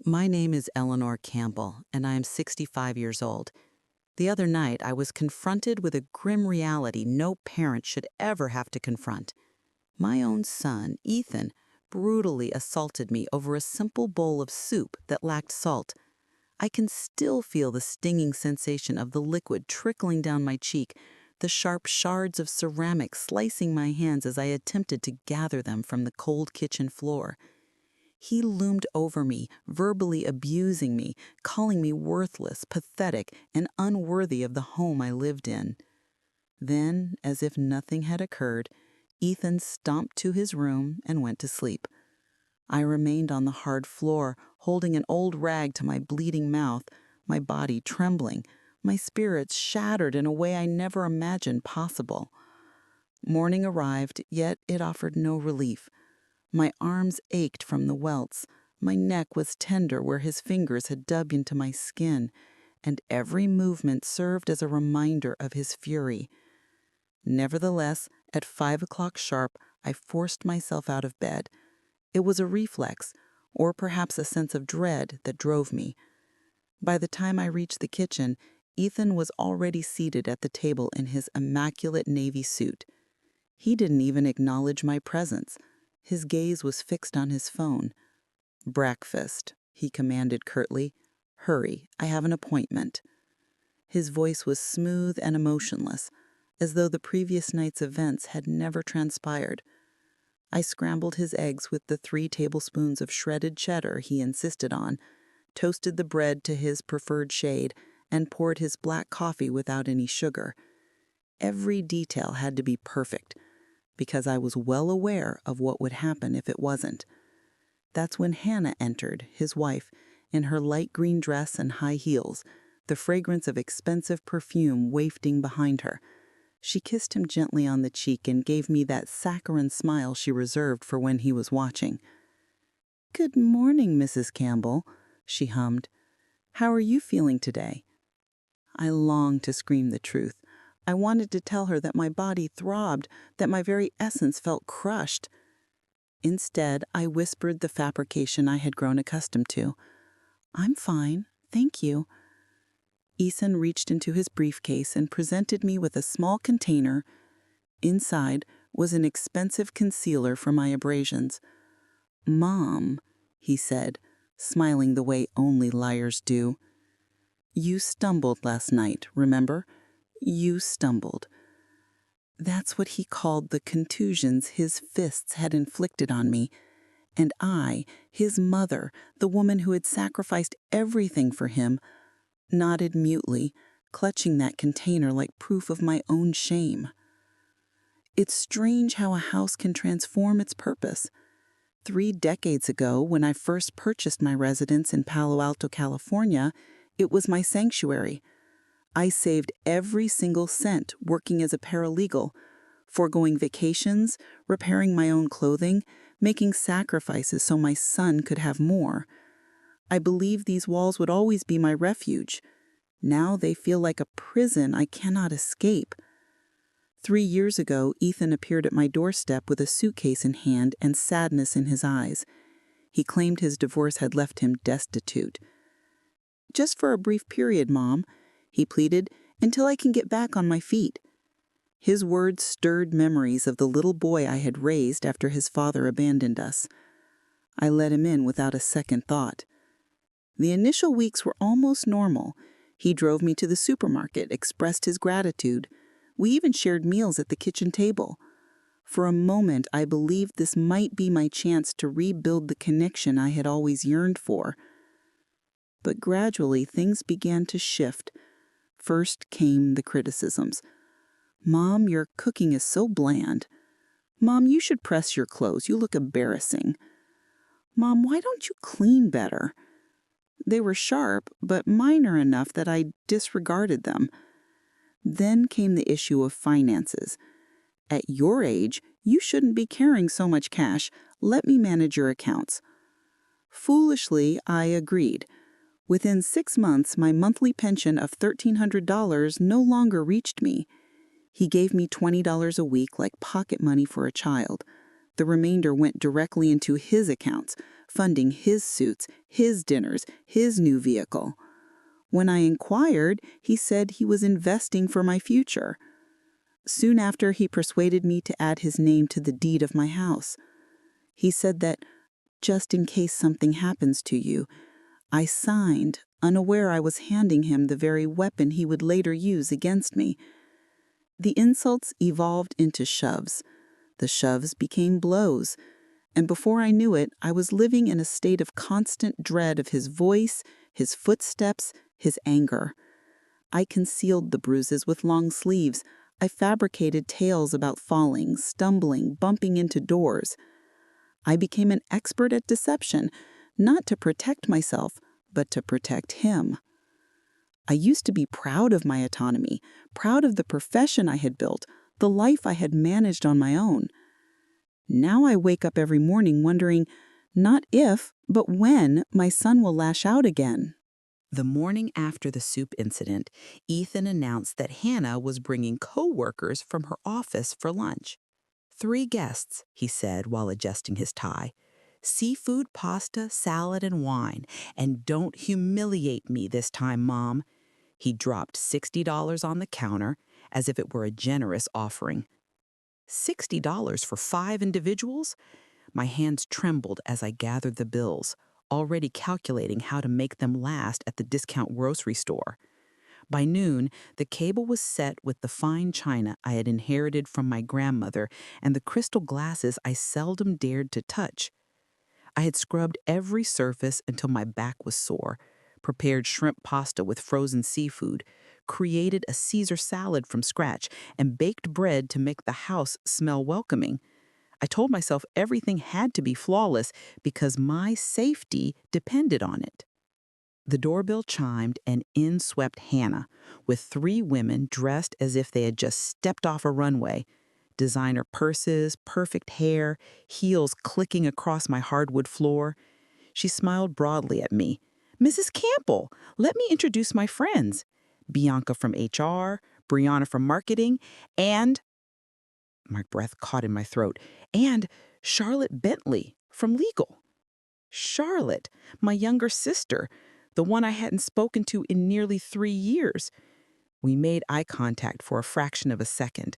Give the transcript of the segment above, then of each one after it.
My name is Eleanor Campbell, and I am 65 years old. The other night, I was confronted with a grim reality no parent should ever have to confront. My own son, Ethan, brutally assaulted me over a simple bowl of soup that lacked salt. I can still feel the stinging sensation of the liquid trickling down my cheek, the sharp shards of ceramic slicing my hands as I attempted to gather them from the cold kitchen floor. He loomed over me, verbally abusing me, calling me worthless, pathetic, and unworthy of the home I lived in. Then, as if nothing had occurred, Ethan stomped to his room and went to sleep. I remained on the hard floor, holding an old rag to my bleeding mouth, my body trembling, my spirits shattered in a way I never imagined possible. Morning arrived, yet it offered no relief. My arms ached from the welts, my neck was tender where his fingers had dug into my skin, and every movement served as a reminder of his fury. Nevertheless, at 5 o'clock sharp, I forced myself out of bed. It was a reflex, or perhaps a sense of dread, that drove me. By the time I reached the kitchen, Ethan was already seated at the table in his immaculate navy suit. He didn't even acknowledge my presence. His gaze was fixed on his phone. "Breakfast," he commanded curtly. "Hurry, I have an appointment." His voice was smooth and emotionless, as though the previous night's events had never transpired. I scrambled his eggs with the 3 tablespoons of shredded cheddar he insisted on, toasted the bread to his preferred shade, and poured his black coffee without any sugar. Every detail had to be perfect, because I was well aware of what would happen if it wasn't. That's when Hannah entered, his wife, in her light green dress and high heels, the fragrance of expensive perfume wafting behind her. She kissed him gently on the cheek and gave me that saccharine smile she reserved for when he was watching. "Good morning, Mrs. Campbell," she hummed. "How are you feeling today?" I longed to scream the truth. I wanted to tell her that my body throbbed, that my very essence felt crushed. Instead, I whispered the fabrication I had grown accustomed to. "I'm fine, thank you." Ethan reached into his briefcase and presented me with a small container. Inside was an expensive concealer for my abrasions. "Mom," he said, smiling the way only liars do. "You stumbled last night, remember? You stumbled." That's what he called the contusions his fists had inflicted on me. And I, his mother, the woman who had sacrificed everything for him, nodded mutely, clutching that container like proof of my own shame. It's strange how a house can transform its purpose. 3 decades ago, when I first purchased my residence in Palo Alto, California, it was my sanctuary. I saved every single cent working as a paralegal, foregoing vacations, repairing my own clothing, making sacrifices so my son could have more. I believed these walls would always be my refuge. Now they feel like a prison I cannot escape. 3 years ago, Ethan appeared at my doorstep with a suitcase in hand and sadness in his eyes. He claimed his divorce had left him destitute. "Just for a brief period, Mom," he pleaded, "until I can get back on my feet." His words stirred memories of the little boy I had raised after his father abandoned us. I let him in without a second thought. The initial weeks were almost normal. He drove me to the supermarket, expressed his gratitude. We even shared meals at the kitchen table. For a moment, I believed this might be my chance to rebuild the connection I had always yearned for. But gradually, things began to shift. First came the criticisms. "Mom, your cooking is so bland." "Mom, you should press your clothes. You look embarrassing." "Mom, why don't you clean better?" They were sharp, but minor enough that I disregarded them. Then came the issue of finances. "At your age, you shouldn't be carrying so much cash. Let me manage your accounts." Foolishly, I agreed. Within 6 months, my monthly pension of $1,300 no longer reached me. He gave me $20 a week like pocket money for a child. The remainder went directly into his accounts, funding his suits, his dinners, his new vehicle. When I inquired, he said he was investing for my future. Soon after, he persuaded me to add his name to the deed of my house. He said that, just in case something happens to you, I signed, unaware I was handing him the very weapon he would later use against me. The insults evolved into shoves. The shoves became blows. And before I knew it, I was living in a state of constant dread of his voice, his footsteps, his anger. I concealed the bruises with long sleeves. I fabricated tales about falling, stumbling, bumping into doors. I became an expert at deception, not to protect myself, but to protect him. I used to be proud of my autonomy, proud of the profession I had built, the life I had managed on my own. Now I wake up every morning wondering, not if, but when my son will lash out again. The morning after the soup incident, Ethan announced that Hannah was bringing co-workers from her office for lunch. 3 guests, he said while adjusting his tie. Seafood, pasta, salad, and wine. And don't humiliate me this time, Mom. He dropped $60 on the counter as if it were a generous offering. $60 for 5 individuals? My hands trembled as I gathered the bills, already calculating how to make them last at the discount grocery store. By noon, the table was set with the fine china I had inherited from my grandmother and the crystal glasses I seldom dared to touch. I had scrubbed every surface until my back was sore, prepared shrimp pasta with frozen seafood, created a Caesar salad from scratch, and baked bread to make the house smell welcoming. I told myself everything had to be flawless because my safety depended on it. The doorbell chimed and in swept Hannah, with 3 women dressed as if they had just stepped off a runway. Designer purses, perfect hair, heels clicking across my hardwood floor. She smiled broadly at me. "Mrs. Campbell, let me introduce my friends. Bianca from HR, Brianna from marketing, and," my breath caught in my throat, "and Charlotte Bentley from legal." Charlotte, my younger sister, the one I hadn't spoken to in nearly 3 years. We made eye contact for a fraction of a second.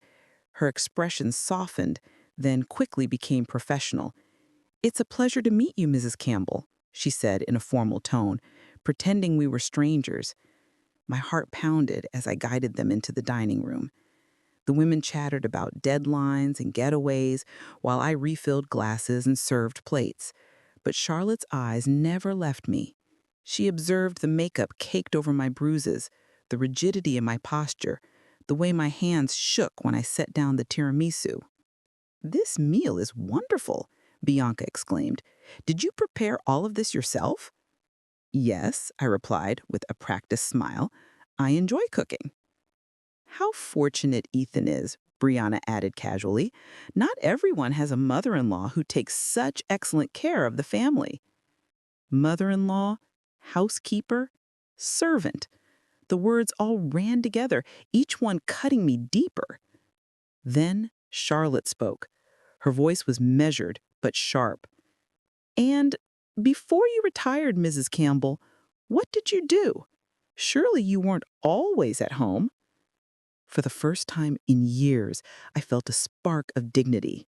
Her expression softened, then quickly became professional. "It's a pleasure to meet you, Mrs. Campbell," she said in a formal tone, pretending we were strangers. My heart pounded as I guided them into the dining room. The women chattered about deadlines and getaways while I refilled glasses and served plates. But Charlotte's eyes never left me. She observed the makeup caked over my bruises, the rigidity in my posture, the way my hands shook when I set down the tiramisu. "This meal is wonderful," Bianca exclaimed. "Did you prepare all of this yourself?" "Yes," I replied with a practiced smile. "I enjoy cooking." "How fortunate Ethan is," Brianna added casually. "Not everyone has a mother-in-law who takes such excellent care of the family." Mother-in-law, housekeeper, servant. The words all ran together, each one cutting me deeper. Then Charlotte spoke. Her voice was measured but sharp. "And before you retired, Mrs. Campbell, what did you do? Surely you weren't always at home." For the first time in years, I felt a spark of dignity.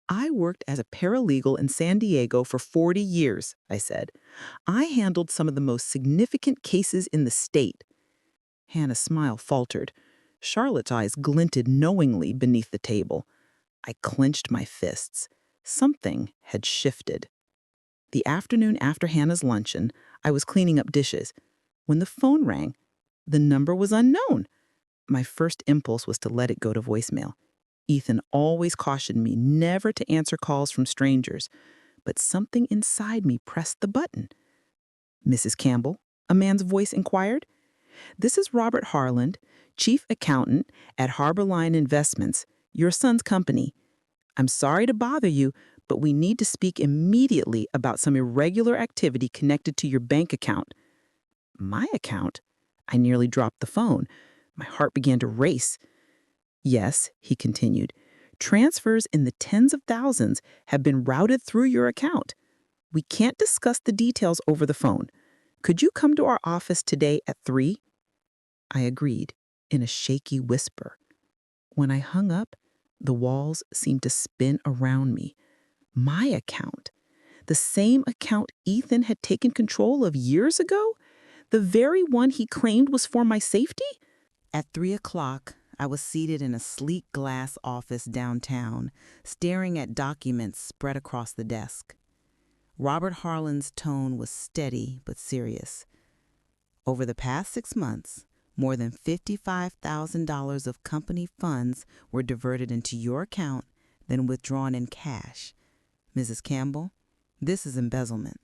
"I worked as a paralegal in San Diego for 40 years, I said. "I handled some of the most significant cases in the state." Hannah's smile faltered. Charlotte's eyes glinted knowingly beneath the table. I clenched my fists. Something had shifted. The afternoon after Hannah's luncheon, I was cleaning up dishes. When the phone rang, the number was unknown. My first impulse was to let it go to voicemail. Ethan always cautioned me never to answer calls from strangers, but something inside me pressed the button. "Mrs. Campbell?" a man's voice inquired. "This is Robert Harland, chief accountant at Harborline Investments, your son's company. I'm sorry to bother you, but we need to speak immediately about some irregular activity connected to your bank account." "My account?" I nearly dropped the phone. My heart began to race. "Yes," he continued, "transfers in the tens of thousands have been routed through your account." We can't discuss the details over the phone. Could you come to our office today at 3? I agreed in a shaky whisper. When I hung up, the walls seemed to spin around me. My account, the same account Ethan had taken control of years ago, the very one he claimed was for my safety? At 3 o'clock, I was seated in a sleek glass office downtown, staring at documents spread across the desk. Robert Harlan's tone was steady but serious. Over the past 6 months, more than $55,000 of company funds were diverted into your account, then withdrawn in cash. Mrs. Campbell, this is embezzlement.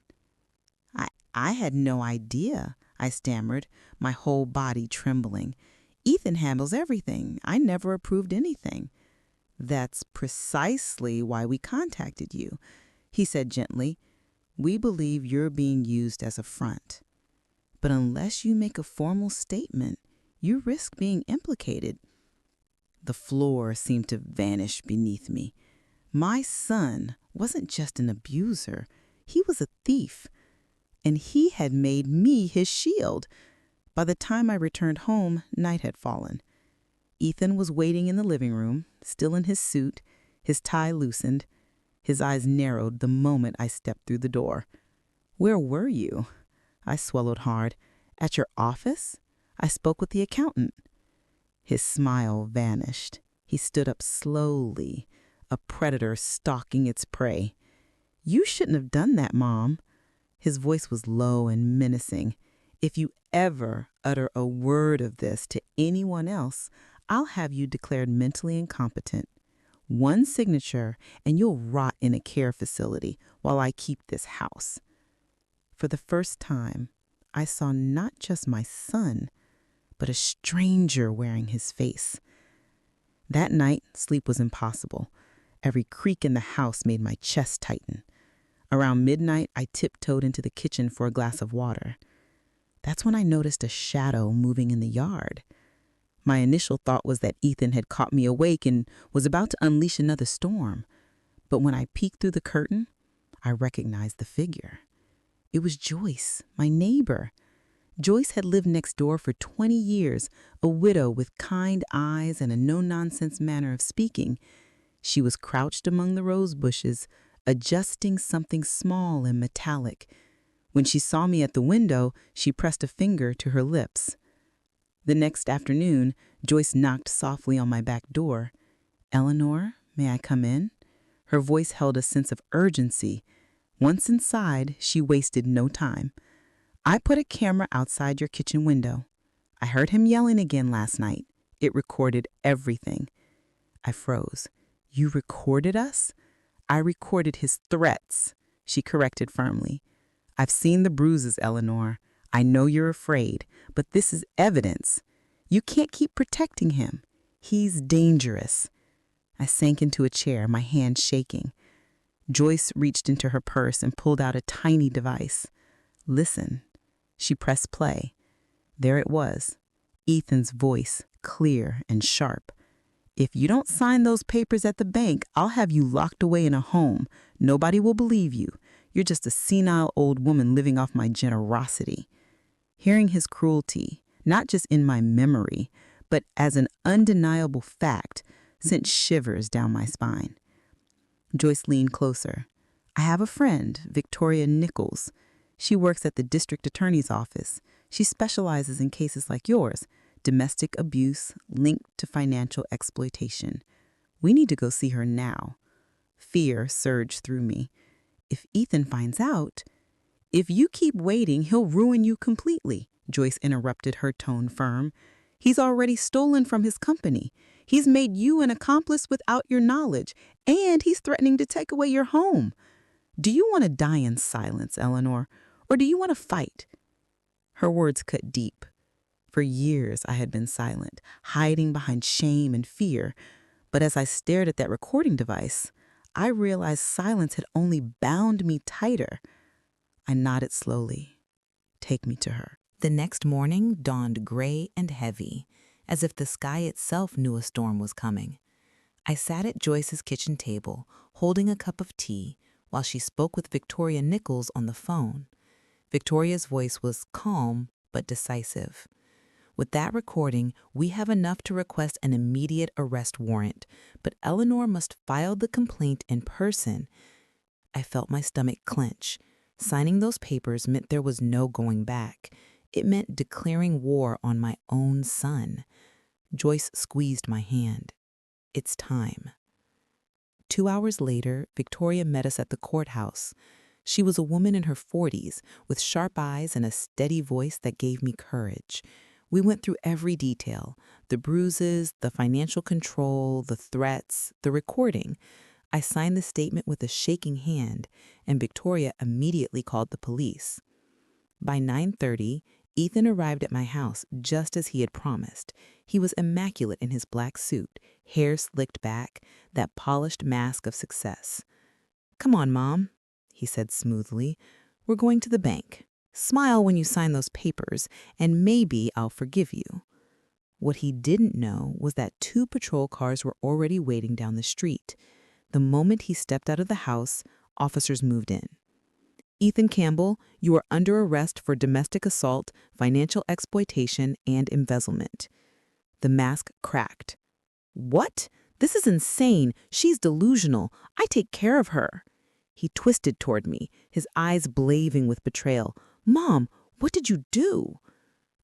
I had no idea, I stammered, my whole body trembling. Ethan handles everything. I never approved anything. That's precisely why we contacted you, he said gently. We believe you're being used as a front. But unless you make a formal statement, you risk being implicated. The floor seemed to vanish beneath me. My son wasn't just an abuser. He was a thief. And he had made me his shield. By the time I returned home, night had fallen. Ethan was waiting in the living room, still in his suit, his tie loosened. His eyes narrowed the moment I stepped through the door. Where were you? I swallowed hard. At your office? I spoke with the accountant. His smile vanished. He stood up slowly, a predator stalking its prey. You shouldn't have done that, Mom. His voice was low and menacing. If you ever utter a word of this to anyone else, I'll have you declared mentally incompetent. One signature, and you'll rot in a care facility while I keep this house. For the first time, I saw not just my son, but a stranger wearing his face. That night, sleep was impossible. Every creak in the house made my chest tighten. Around midnight, I tiptoed into the kitchen for a glass of water. That's when I noticed a shadow moving in the yard. My initial thought was that Ethan had caught me awake and was about to unleash another storm. But when I peeked through the curtain, I recognized the figure. It was Joyce, my neighbor. Joyce had lived next door for 20 years, a widow with kind eyes and a no-nonsense manner of speaking. She was crouched among the rose bushes, adjusting something small and metallic. When she saw me at the window, she pressed a finger to her lips. The next afternoon, Joyce knocked softly on my back door. Eleanor, may I come in? Her voice held a sense of urgency. Once inside, she wasted no time. I put a camera outside your kitchen window. I heard him yelling again last night. It recorded everything. I froze. You recorded us? I recorded his threats, she corrected firmly. I've seen the bruises, Eleanor. I know you're afraid, but this is evidence. You can't keep protecting him. He's dangerous. I sank into a chair, my hand shaking. Joyce reached into her purse and pulled out a tiny device. Listen. She pressed play. There it was, Ethan's voice, clear and sharp. If you don't sign those papers at the bank, I'll have you locked away in a home. Nobody will believe you. You're just a senile old woman living off my generosity. Hearing his cruelty, not just in my memory, but as an undeniable fact, sent shivers down my spine. Joyce leaned closer. I have a friend, Victoria Nichols. She works at the district attorney's office. She specializes in cases like yours, domestic abuse linked to financial exploitation. We need to go see her now. Fear surged through me. If Ethan finds out, if you keep waiting, he'll ruin you completely, Joyce interrupted, her tone firm. He's already stolen from his company. He's made you an accomplice without your knowledge, and he's threatening to take away your home. Do you want to die in silence, Eleanor, or do you want to fight? Her words cut deep. For years, I had been silent, hiding behind shame and fear. But as I stared at that recording device, I realized silence had only bound me tighter. I nodded slowly. Take me to her. The next morning dawned gray and heavy, as if the sky itself knew a storm was coming. I sat at Joyce's kitchen table, holding a cup of tea, while she spoke with Victoria Nichols on the phone. Victoria's voice was calm but decisive. With that recording, we have enough to request an immediate arrest warrant, but Eleanor must file the complaint in person. I felt my stomach clench. Signing those papers meant there was no going back. It meant declaring war on my own son. Joyce squeezed my hand. It's time. 2 hours later, Victoria met us at the courthouse. She was a woman in her 40s, with sharp eyes and a steady voice that gave me courage. We went through every detail: the bruises, the financial control, the threats, the recording. I signed the statement with a shaking hand, and Victoria immediately called the police. By 9:30, Ethan arrived at my house just as he had promised. He was immaculate in his black suit, hair slicked back, that polished mask of success. "Come on, Mom," he said smoothly. "We're going to the bank. Smile when you sign those papers, and maybe I'll forgive you." What he didn't know was that 2 patrol cars were already waiting down the street. The moment he stepped out of the house, officers moved in. "Ethan Campbell, you are under arrest for domestic assault, financial exploitation, and embezzlement." The mask cracked. "What? This is insane. She's delusional. I take care of her." He twisted toward me, his eyes blazing with betrayal. "Mom, what did you do?"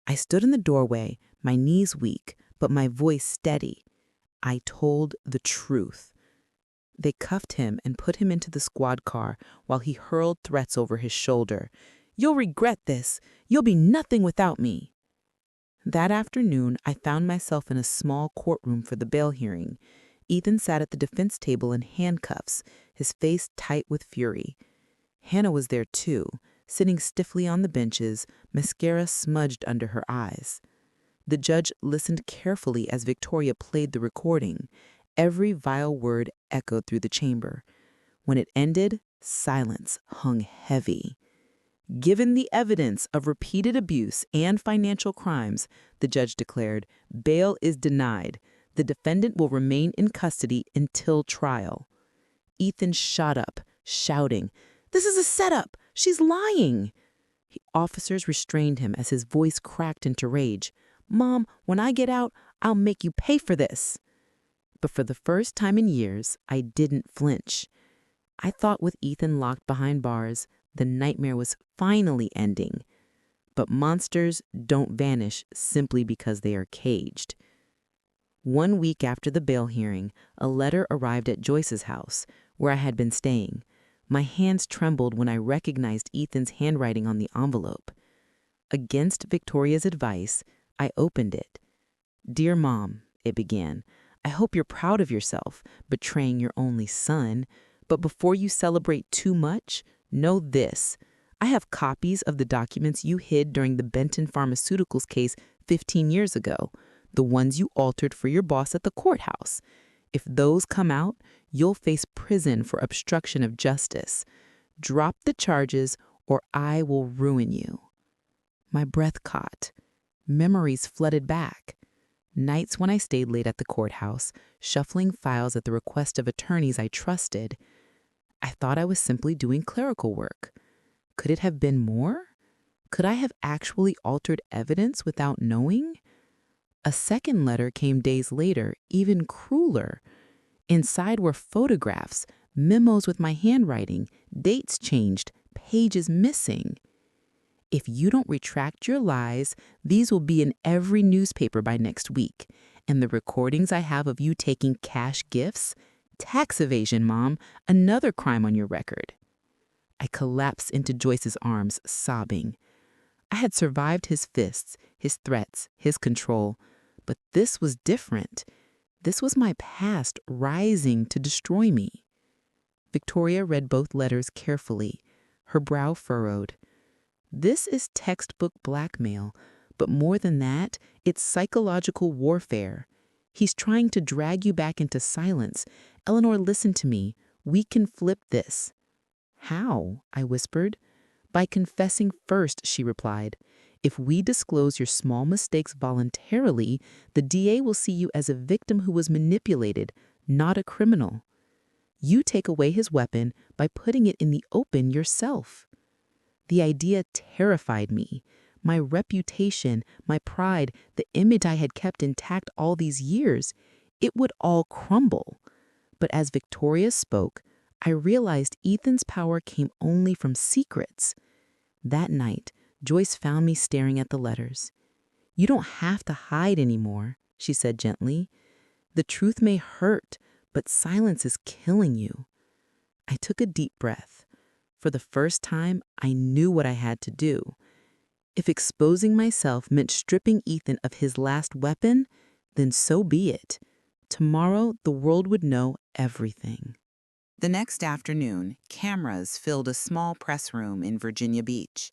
I stood in the doorway, my knees weak, but my voice steady. I told the truth. They cuffed him and put him into the squad car while he hurled threats over his shoulder. "You'll regret this. You'll be nothing without me." That afternoon, I found myself in a small courtroom for the bail hearing. Ethan sat at the defense table in handcuffs, his face tight with fury. Hannah was there too, sitting stiffly on the benches, mascara smudged under her eyes. The judge listened carefully as Victoria played the recording. Every vile word echoed through the chamber. When it ended, silence hung heavy. "Given the evidence of repeated abuse and financial crimes," the judge declared, "bail is denied. The defendant will remain in custody until trial." Ethan shot up, shouting, "This is a setup! She's lying!" Officers restrained him as his voice cracked into rage. "Mom, when I get out, I'll make you pay for this." But for the first time in years, I didn't flinch. I thought with Ethan locked behind bars, the nightmare was finally ending. But monsters don't vanish simply because they are caged. 1 week after the bail hearing, a letter arrived at Joyce's house, where I had been staying. My hands trembled when I recognized Ethan's handwriting on the envelope. Against Victoria's advice, I opened it. "Dear Mom," it began, "I hope you're proud of yourself, betraying your only son. But before you celebrate too much, know this. I have copies of the documents you hid during the Benton Pharmaceuticals case 15 years ago, the ones you altered for your boss at the courthouse. If those come out, you'll face prison for obstruction of justice. Drop the charges or I will ruin you." My breath caught. Memories flooded back. Nights when I stayed late at the courthouse, shuffling files at the request of attorneys I trusted. I thought I was simply doing clerical work. Could it have been more? Could I have actually altered evidence without knowing? A second letter came days later, even crueler. Inside were photographs, memos with my handwriting, dates changed, pages missing. "If you don't retract your lies, these will be in every newspaper by next week. And the recordings I have of you taking cash gifts? Tax evasion, Mom, another crime on your record." I collapsed into Joyce's arms, sobbing. I had survived his fists, his threats, his control. But this was different. This was my past rising to destroy me. Victoria read both letters carefully, her brow furrowed. This is textbook blackmail, but more than that, it's psychological warfare. He's trying to drag you back into silence. "Eleanor, listen to me. We can flip this." "How?" I whispered. "By confessing first," she replied. "If we disclose your small mistakes voluntarily, the DA will see you as a victim who was manipulated, not a criminal." You take away his weapon by putting it in the open yourself. The idea terrified me. My reputation, my pride, the image I had kept intact all these years, it would all crumble. But as Victoria spoke, I realized Ethan's power came only from secrets. That night, Joyce found me staring at the letters. "You don't have to hide anymore," she said gently. "The truth may hurt, but silence is killing you." I took a deep breath. For the first time, I knew what I had to do. If exposing myself meant stripping Ethan of his last weapon, then so be it. Tomorrow, the world would know everything. The next afternoon, cameras filled a small press room in Virginia Beach.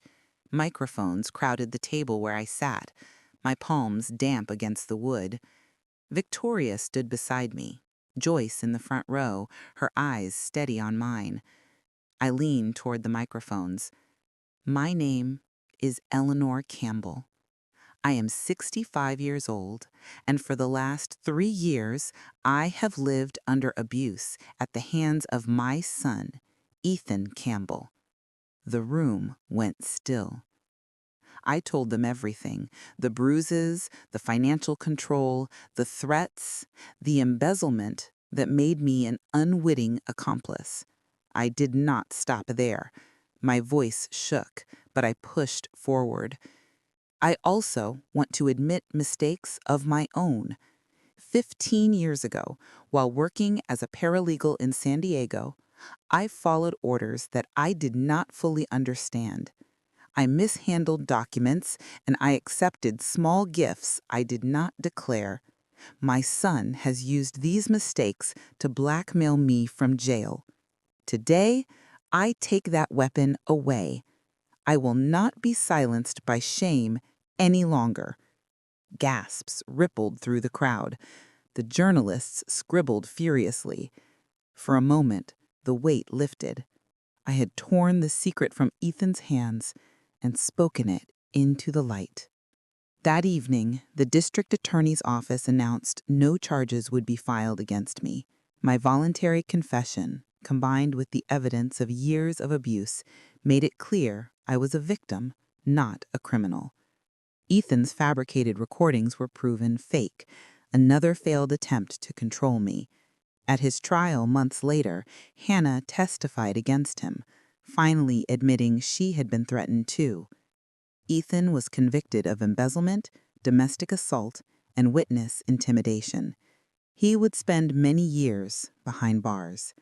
Microphones crowded the table where I sat, my palms damp against the wood. Victoria stood beside me, Joyce in the front row, her eyes steady on mine. I leaned toward the microphones. "My name is Eleanor Campbell. I am 65 years old, and for the last 3 years, I have lived under abuse at the hands of my son, Ethan Campbell." The room went still. I told them everything: the bruises, the financial control, the threats, the embezzlement that made me an unwitting accomplice. I did not stop there. My voice shook, but I pushed forward. I also want to admit mistakes of my own. 15 years ago, while working as a paralegal in San Diego, I followed orders that I did not fully understand. I mishandled documents and I accepted small gifts I did not declare. My son has used these mistakes to blackmail me from jail. Today, I take that weapon away. I will not be silenced by shame any longer. Gasps rippled through the crowd. The journalists scribbled furiously. For a moment, the weight lifted. I had torn the secret from Ethan's hands and spoken it into the light. That evening, the district attorney's office announced no charges would be filed against me. My voluntary confession, combined with the evidence of years of abuse, made it clear I was a victim, not a criminal. Ethan's fabricated recordings were proven fake, another failed attempt to control me. At his trial months later, Hannah testified against him, finally admitting she had been threatened too. Ethan was convicted of embezzlement, domestic assault, and witness intimidation. He would spend many years behind bars.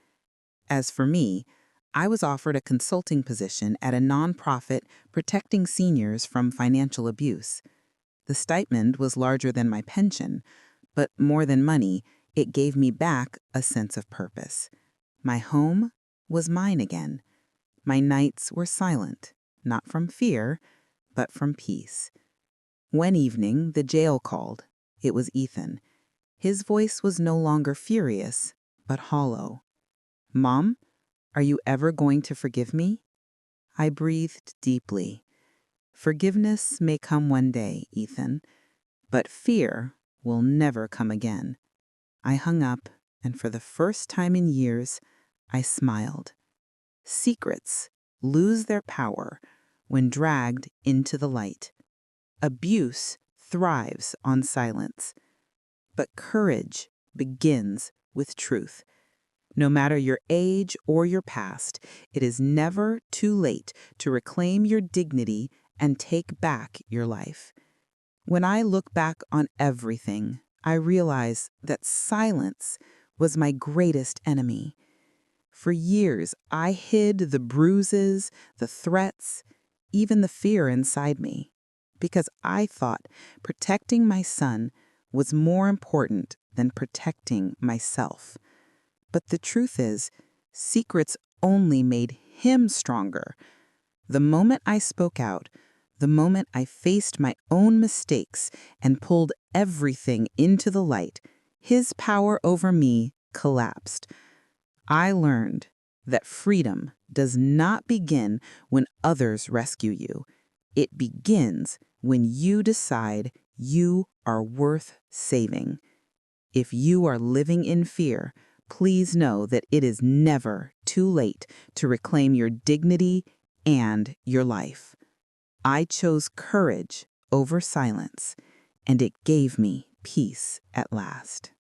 As for me, I was offered a consulting position at a nonprofit protecting seniors from financial abuse. The stipend was larger than my pension, but more than money, it gave me back a sense of purpose. My home was mine again. My nights were silent, not from fear, but from peace. One evening, the jail called. It was Ethan. His voice was no longer furious, but hollow. "Mom, are you ever going to forgive me?" I breathed deeply. "Forgiveness may come one day, Ethan, but fear will never come again." I hung up, and for the first time in years, I smiled. Secrets lose their power when dragged into the light. Abuse thrives on silence. But courage begins with truth. No matter your age or your past, it is never too late to reclaim your dignity and take back your life. When I look back on everything, I realize that silence was my greatest enemy. For years, I hid the bruises, the threats, even the fear inside me, because I thought protecting my son was more important than protecting myself. But the truth is, secrets only made him stronger. The moment I spoke out, the moment I faced my own mistakes and pulled everything into the light, his power over me collapsed. I learned that freedom does not begin when others rescue you. It begins when you decide you are worth saving. If you are living in fear, please know that it is never too late to reclaim your dignity and your life. I chose courage over silence, and it gave me peace at last.